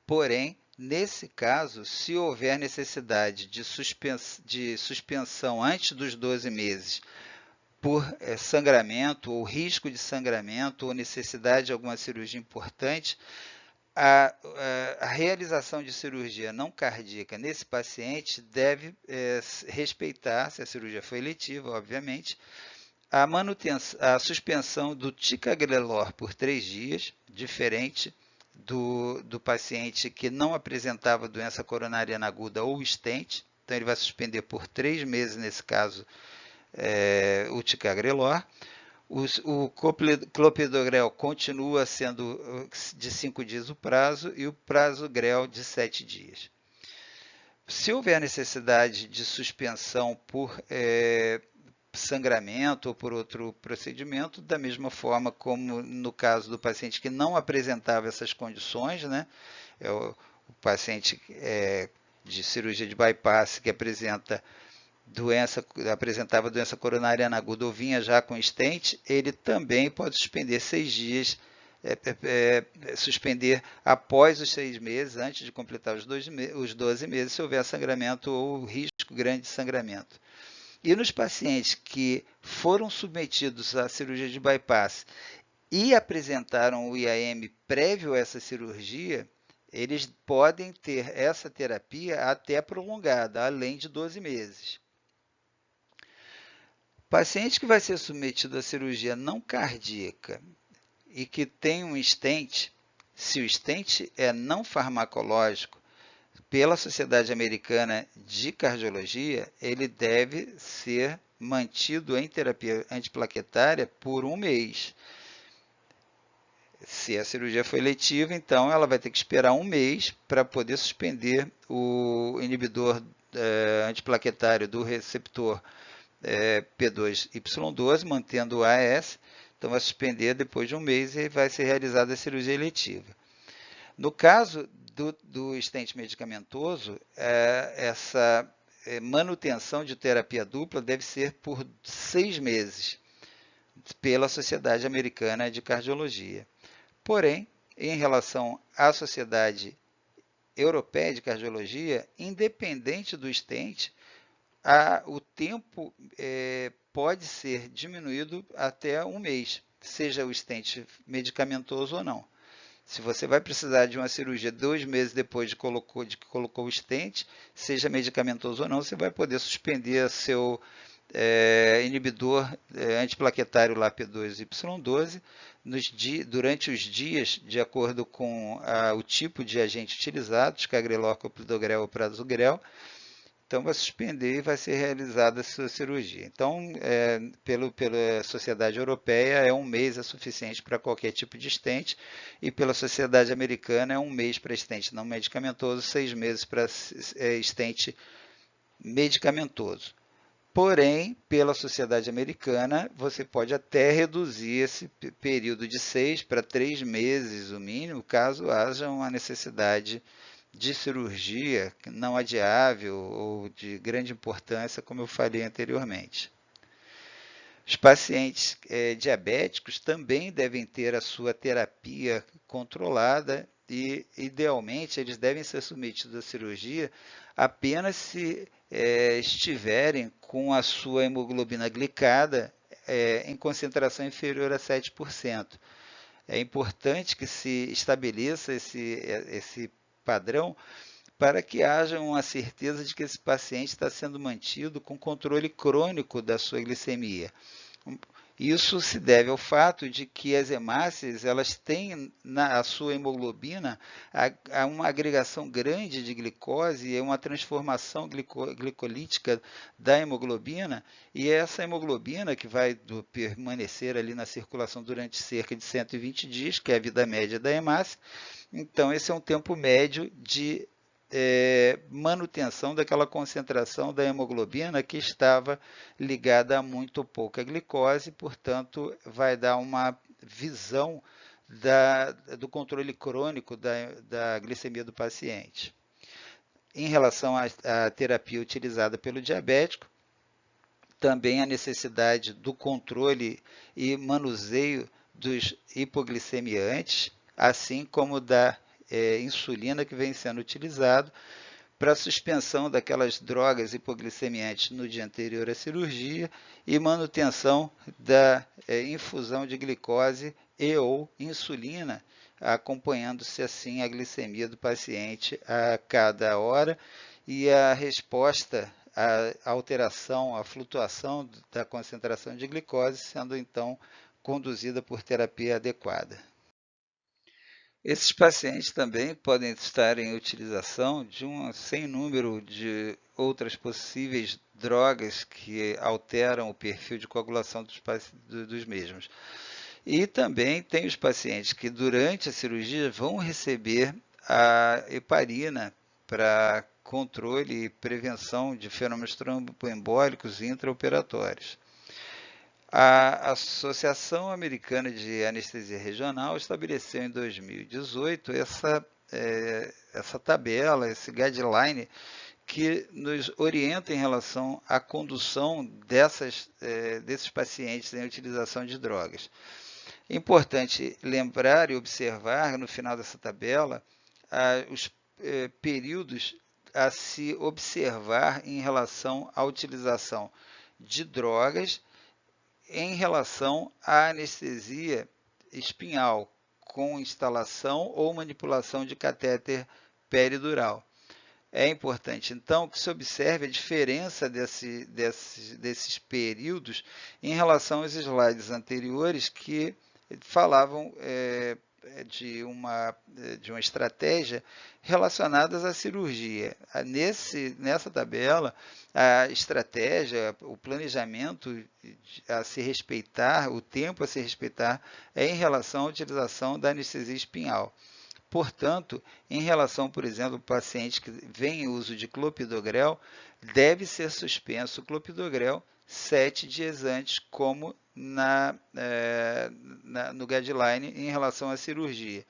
Porém, nesse caso, se houver necessidade de suspensão antes dos 12 meses por sangramento ou risco de sangramento ou necessidade de alguma cirurgia importante, a realização de cirurgia não cardíaca nesse paciente deve respeitar, se a cirurgia foi eletiva, obviamente, a suspensão do ticagrelor por 3 dias, diferente do paciente que não apresentava doença coronariana aguda ou stent. Então, ele vai suspender por 3 meses, nesse caso, o ticagrelor. O clopidogrel continua sendo de 5 dias o prazo e o prasugrel de 7 dias. Se houver necessidade de suspensão por sangramento ou por outro procedimento, da mesma forma como no caso do paciente que não apresentava essas condições, né? O paciente de cirurgia de bypass que apresentava doença coronariana aguda ou vinha já com stent, ele também pode suspender 6 dias, suspender após os 6 meses, antes de completar os 12 meses, se houver sangramento ou risco grande de sangramento. E nos pacientes que foram submetidos à cirurgia de bypass e apresentaram o IAM prévio a essa cirurgia, eles podem ter essa terapia até prolongada, além de 12 meses. Paciente que vai ser submetido à cirurgia não cardíaca e que tem um stent, se o stent é não farmacológico, pela Sociedade Americana de Cardiologia, ele deve ser mantido em terapia antiplaquetária por 1 mês. Se a cirurgia foi eletiva, então ela vai ter que esperar 1 mês para poder suspender o inibidor antiplaquetário do receptor P2Y12, mantendo o AS. Então, vai suspender depois de um mês e vai ser realizada a cirurgia eletiva. No caso do stent medicamentoso, essa manutenção de terapia dupla deve ser por 6 meses, pela Sociedade Americana de Cardiologia. Porém, em relação à Sociedade Europeia de Cardiologia, independente do stent, o tempo pode ser diminuído até um mês, seja o stent medicamentoso ou não. Se você vai precisar de uma cirurgia 2 meses depois de que colocou o stent, seja medicamentoso ou não, você vai poder suspender seu inibidor antiplaquetário lá P2Y12 durante os dias, de acordo com o tipo de agente utilizado, escagrelor, clopidogrel ou prasugrel. Então, vai suspender e vai ser realizada a sua cirurgia. Então, pela Sociedade Europeia, um mês é suficiente para qualquer tipo de stent, e pela Sociedade Americana, um mês para stent não medicamentoso, 6 meses para stent medicamentoso. Porém, pela Sociedade Americana, você pode até reduzir esse período de 6 para 3 meses, o mínimo, caso haja uma necessidade de cirurgia não adiável ou de grande importância, como eu falei anteriormente. Os pacientes diabéticos também devem ter a sua terapia controlada e, idealmente, eles devem ser submetidos à cirurgia apenas se estiverem com a sua hemoglobina glicada em concentração inferior a 7%. É importante que se estabeleça esse padrão para que haja uma certeza de que esse paciente está sendo mantido com controle crônico da sua glicemia. Isso se deve ao fato de que as hemácias elas têm na sua hemoglobina uma agregação grande de glicose e uma transformação glicolítica da hemoglobina, e essa hemoglobina que vai permanecer ali na circulação durante cerca de 120 dias, que é a vida média da hemácia. Então, esse é um tempo médio de manutenção daquela concentração da hemoglobina que estava ligada a muito pouca glicose, portanto, vai dar uma visão do controle crônico da glicemia do paciente. Em relação à terapia utilizada pelo diabético, também a necessidade do controle e manuseio dos hipoglicemiantes, assim como da insulina que vem sendo utilizado para a suspensão daquelas drogas hipoglicemiantes no dia anterior à cirurgia e manutenção da infusão de glicose e ou insulina, acompanhando-se assim a glicemia do paciente a cada hora e a resposta à alteração, à flutuação da concentração de glicose sendo então conduzida por terapia adequada. Esses pacientes também podem estar em utilização de um sem número de outras possíveis drogas que alteram o perfil de coagulação dos mesmos. E também tem os pacientes que durante a cirurgia vão receber a heparina para controle e prevenção de fenômenos tromboembólicos intraoperatórios. A Associação Americana de Anestesia Regional estabeleceu em 2018 essa tabela, esse guideline, que nos orienta em relação à condução desses pacientes em utilização de drogas. É importante lembrar e observar, no final dessa tabela, os períodos a se observar em relação à utilização de drogas em relação à anestesia espinhal, com instalação ou manipulação de catéter peridural. É importante, então, que se observe a diferença desses períodos em relação aos slides anteriores que falavam de uma estratégia relacionada à cirurgia. Nessa tabela, a estratégia, o planejamento a se respeitar, o tempo a se respeitar, é em relação à utilização da anestesia espinhal. Portanto, em relação, por exemplo, ao paciente que vem em uso de clopidogrel, deve ser suspenso o clopidogrel 7 dias antes, como no guideline em relação à cirurgia.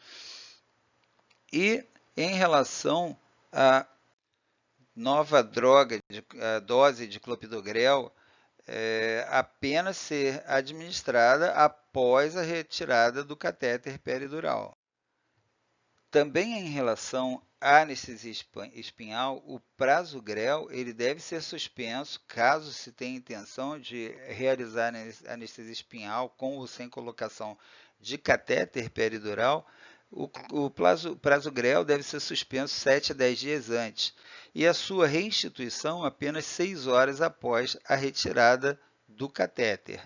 E em relação à nova droga, a dose de clopidogrel, apenas ser administrada após a retirada do catéter peridural. Também em relação à anestesia espinhal, o prasugrel ele deve ser suspenso caso se tenha intenção de realizar anestesia espinhal com ou sem colocação de catéter peridural. O prasugrel deve ser suspenso 7 a 10 dias antes e a sua reinstituição apenas 6 horas após a retirada do catéter.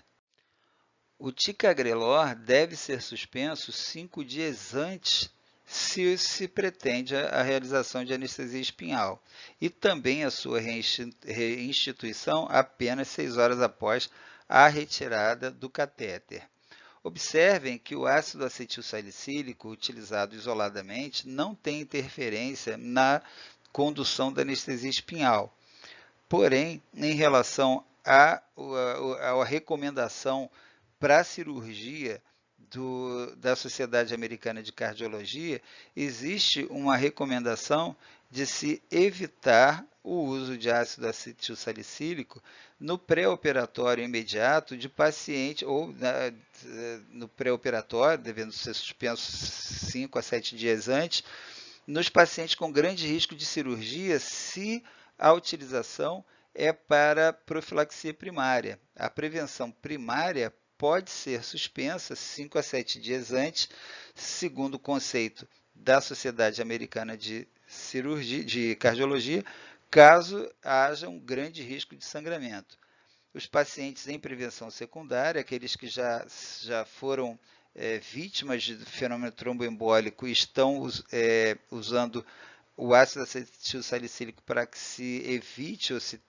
O ticagrelor deve ser suspenso 5 dias antes se pretende a realização de anestesia espinhal e também a sua reinstituição apenas 6 horas após a retirada do catéter. Observem que o ácido acetilsalicílico utilizado isoladamente não tem interferência na condução da anestesia espinhal. Porém, em relação à recomendação para a cirurgia da Sociedade Americana de Cardiologia, existe uma recomendação de se evitar o uso de ácido acetilsalicílico no pré-operatório imediato de paciente, ou no pré-operatório, devendo ser suspenso 5 a 7 dias antes, nos pacientes com grande risco de cirurgia, se a utilização é para profilaxia primária. A prevenção primária pode ser suspensa 5 a 7 dias antes, segundo o conceito da Sociedade Americana de Cardiologia, caso haja um grande risco de sangramento. Os pacientes em prevenção secundária, aqueles que já foram vítimas de fenômeno tromboembólico e estão usando o ácido acetilsalicílico para que se evite ou se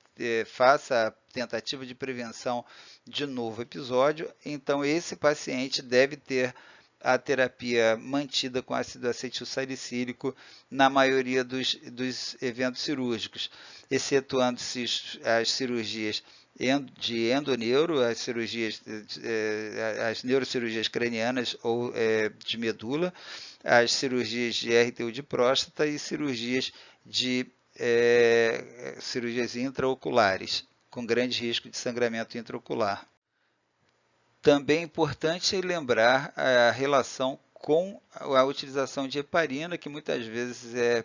faça a tentativa de prevenção de novo episódio, então esse paciente deve ter a terapia mantida com ácido acetilsalicílico na maioria dos eventos cirúrgicos, excetuando-se as cirurgias de endoneuro, as neurocirurgias cranianas ou de medula, as cirurgias de RTU de próstata e cirurgias intraoculares, com grande risco de sangramento intraocular. Também é importante lembrar a relação com a utilização de heparina, que muitas vezes é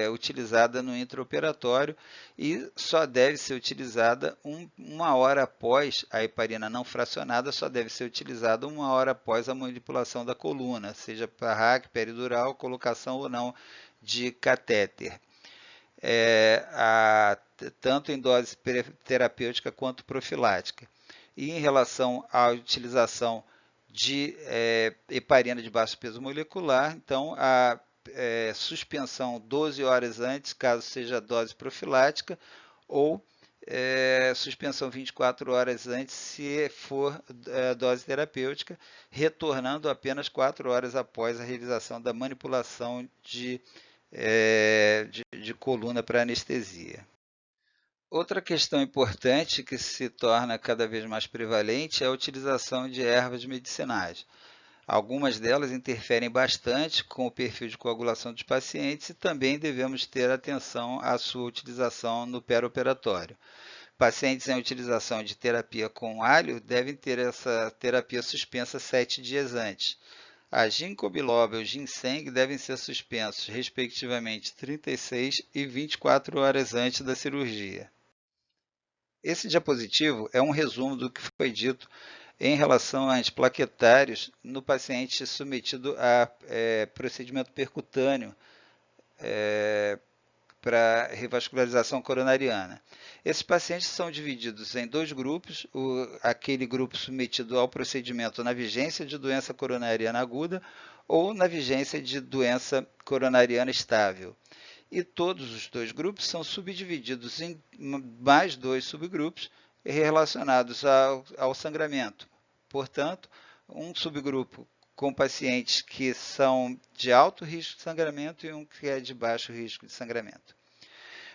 utilizada no intraoperatório e só deve ser utilizada uma hora após a heparina não fracionada, só deve ser utilizada uma hora após a manipulação da coluna, seja para RAC, peridural, colocação ou não de catéter. Tanto em dose terapêutica quanto profilática. E em relação à utilização de heparina de baixo peso molecular, então a suspensão 12 horas antes, caso seja dose profilática, ou suspensão 24 horas antes, se for dose terapêutica, retornando apenas 4 horas após a realização da manipulação de coluna para anestesia. Outra questão importante que se torna cada vez mais prevalente é a utilização de ervas medicinais. Algumas delas interferem bastante com o perfil de coagulação dos pacientes e também devemos ter atenção à sua utilização no pré-operatório. Pacientes em utilização de terapia com alho devem ter essa terapia suspensa 7 dias antes. A ginkgo biloba e o ginseng devem ser suspensos, respectivamente, 36 e 24 horas antes da cirurgia. Esse diapositivo é um resumo do que foi dito em relação a antiplaquetários no paciente submetido a procedimento percutâneo para revascularização coronariana. Esses pacientes são divididos em 2 grupos, aquele grupo submetido ao procedimento na vigência de doença coronariana aguda ou na vigência de doença coronariana estável. E todos os 2 grupos são subdivididos em mais 2 subgrupos relacionados ao sangramento. Portanto, um subgrupo com pacientes que são de alto risco de sangramento e um que é de baixo risco de sangramento.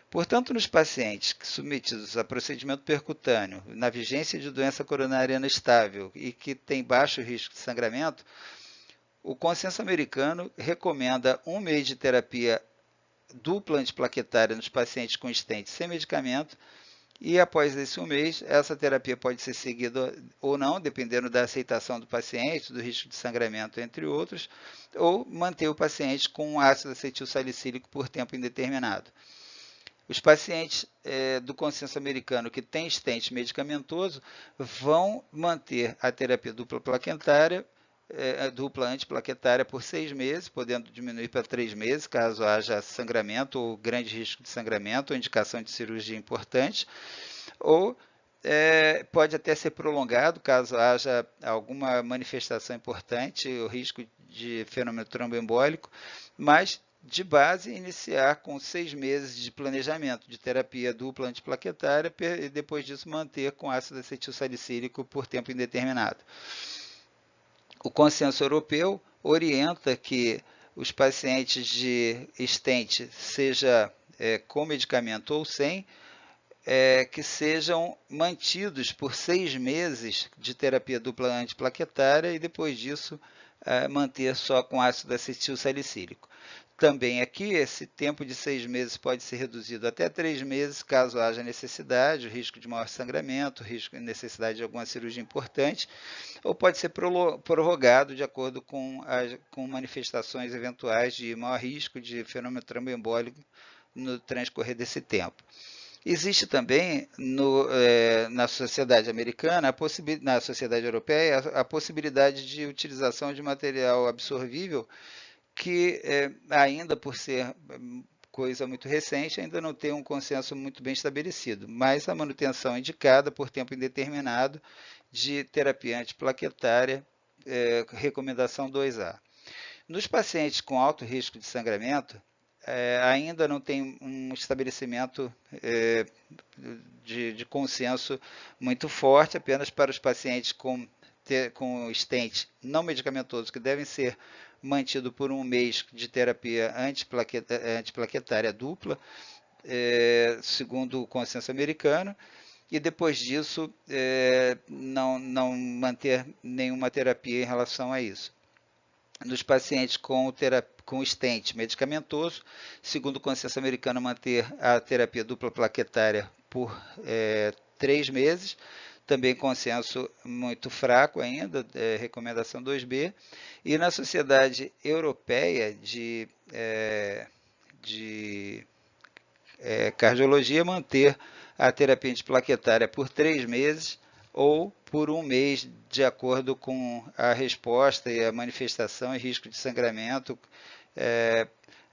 Portanto, nos pacientes submetidos a procedimento percutâneo, na vigência de doença coronariana estável e que tem baixo risco de sangramento, o consenso americano recomenda 1 mês de terapia dupla antiplaquetária nos pacientes com stent sem medicamento, e após esse 1 mês, essa terapia pode ser seguida ou não, dependendo da aceitação do paciente, do risco de sangramento, entre outros, ou manter o paciente com ácido acetil salicílico por tempo indeterminado. Os pacientes do consenso americano que têm stent medicamentoso vão manter a terapia dupla plaquetária, dupla antiplaquetária por 6 meses, podendo diminuir para 3 meses, caso haja sangramento ou grande risco de sangramento ou indicação de cirurgia importante, ou pode até ser prolongado, caso haja alguma manifestação importante, o risco de fenômeno tromboembólico, mas de base iniciar com 6 meses de planejamento de terapia dupla antiplaquetária e depois disso manter com ácido acetil salicílico por tempo indeterminado. O consenso europeu orienta que os pacientes de stent, seja com medicamento ou sem, que sejam mantidos por 6 meses de terapia dupla antiplaquetária e depois disso manter só com ácido acetil salicílico. Também aqui, esse tempo de 6 meses pode ser reduzido até 3 meses, caso haja necessidade, o risco de maior sangramento, risco de necessidade de alguma cirurgia importante, ou pode ser prorrogado de acordo com manifestações eventuais de maior risco de fenômeno tromboembólico no transcorrer desse tempo. Existe também na sociedade americana, na sociedade europeia, a possibilidade de utilização de material absorvível que ainda por ser coisa muito recente, ainda não tem um consenso muito bem estabelecido, mas a manutenção indicada por tempo indeterminado de terapia antiplaquetária, recomendação 2A. Nos pacientes com alto risco de sangramento, ainda não tem um estabelecimento de consenso muito forte, apenas para os pacientes com stent não medicamentoso, que devem ser mantido por 1 mês de terapia antiplaquetária dupla, segundo o consenso americano, e depois disso não manter nenhuma terapia em relação a isso. Nos pacientes com stent medicamentoso, segundo o consenso americano, manter a terapia dupla plaquetária por 3 meses, também consenso muito fraco ainda, recomendação 2B, e na Sociedade Europeia de Cardiologia, manter a terapia antiplaquetária por 3 meses ou por 1 mês, de acordo com a resposta e a manifestação e risco de sangramento,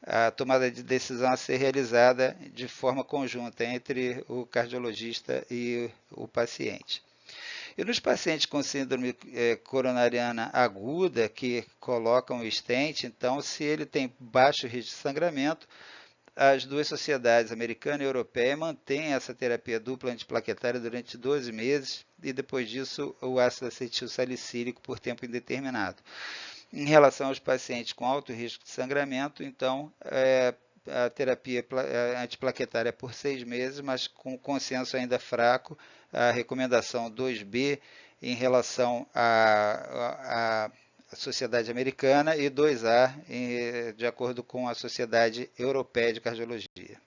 a tomada de decisão a ser realizada de forma conjunta entre o cardiologista e o paciente. E nos pacientes com síndrome coronariana aguda, que colocam o stent, então, se ele tem baixo risco de sangramento, as duas sociedades, americana e europeia, mantêm essa terapia dupla antiplaquetária durante 12 meses e depois disso o ácido acetil salicílico por tempo indeterminado. Em relação aos pacientes com alto risco de sangramento, então, a terapia antiplaquetária por 6 meses, mas com consenso ainda fraco, a recomendação 2B em relação à Sociedade Americana e 2A de acordo com a Sociedade Europeia de Cardiologia.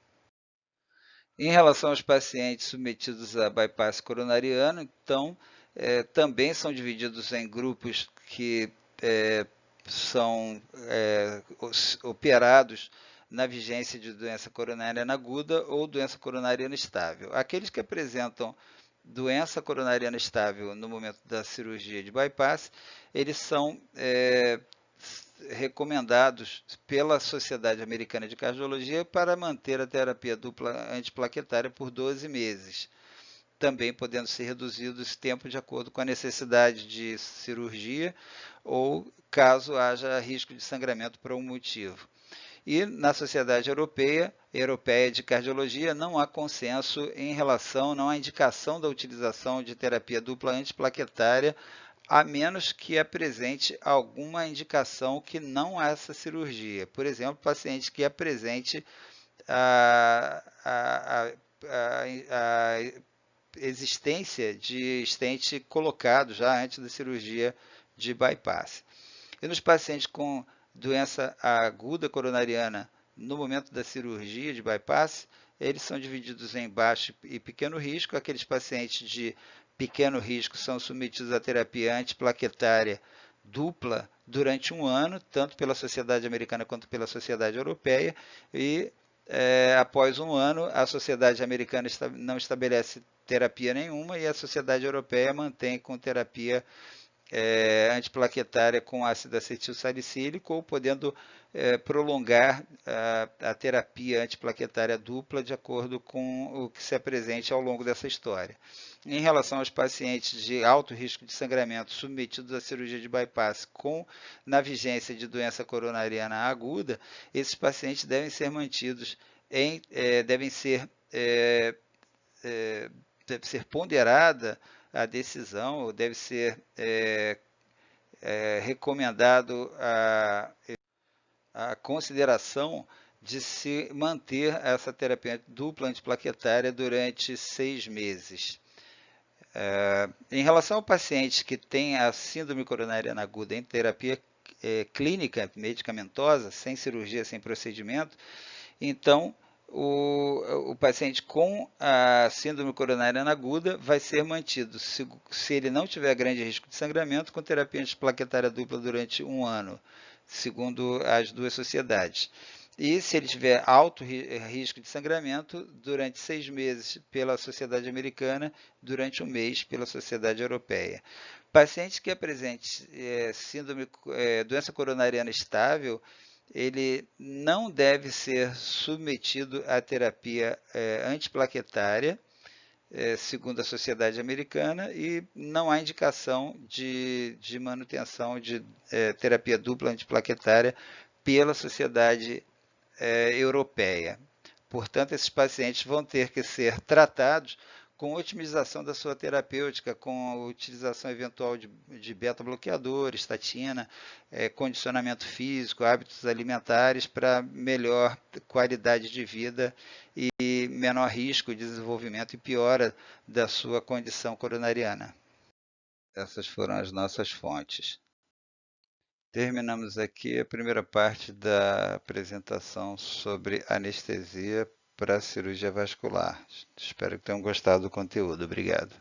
Em relação aos pacientes submetidos a bypass coronariano, então, também são divididos em grupos que são operados na vigência de doença coronariana aguda ou doença coronariana estável. Aqueles que apresentam doença coronariana estável no momento da cirurgia de bypass, eles são recomendados pela Sociedade Americana de Cardiologia para manter a terapia dupla antiplaquetária por 12 meses, também podendo ser reduzido esse tempo de acordo com a necessidade de cirurgia ou caso haja risco de sangramento por algum motivo. E na Sociedade Europeia de Cardiologia não há consenso em relação, não há indicação da utilização de terapia dupla antiplaquetária a menos que apresente alguma indicação que não essa cirurgia. Por exemplo, paciente que apresente a, a, a, a existência de estente colocado já antes da cirurgia de bypass. E nos pacientes com doença aguda coronariana no momento da cirurgia de bypass, eles são divididos em baixo e pequeno risco. Aqueles pacientes de pequeno risco são submetidos à terapia antiplaquetária dupla durante um ano, tanto pela Sociedade Americana quanto pela Sociedade Europeia, e após um ano, a Sociedade Americana não estabelece terapia nenhuma e a Sociedade Europeia mantém com terapia antiplaquetária com ácido acetil salicílico, ou podendo prolongar a terapia antiplaquetária dupla de acordo com o que se apresente ao longo dessa história. Em relação aos pacientes de alto risco de sangramento submetidos à cirurgia de bypass na vigência de doença coronariana aguda, esses pacientes devem ser mantidos deve ser ponderada a decisão, ou deve ser recomendado a consideração de se manter essa terapia dupla antiplaquetária durante 6 meses. Em relação ao paciente que tem a síndrome coronariana aguda em terapia clínica medicamentosa, sem cirurgia, sem procedimento, então o paciente com a síndrome coronariana aguda vai ser mantido, se ele não tiver grande risco de sangramento, com terapia antiplaquetária dupla durante um ano, segundo as duas sociedades. E se ele tiver alto risco de sangramento, durante 6 meses pela Sociedade Americana, durante um mês pela Sociedade Europeia. Paciente que apresente doença coronariana estável, ele não deve ser submetido à terapia antiplaquetária, segundo a Sociedade Americana, e não há indicação de manutenção de terapia dupla antiplaquetária pela Sociedade Europeia. Portanto, esses pacientes vão ter que ser tratados com otimização da sua terapêutica, com a utilização eventual de beta-bloqueador, estatina, condicionamento físico, hábitos alimentares para melhor qualidade de vida e menor risco de desenvolvimento e piora da sua condição coronariana. Essas foram as nossas fontes. Terminamos aqui a primeira parte da apresentação sobre anestesia para cirurgia vascular. Espero que tenham gostado do conteúdo. Obrigado.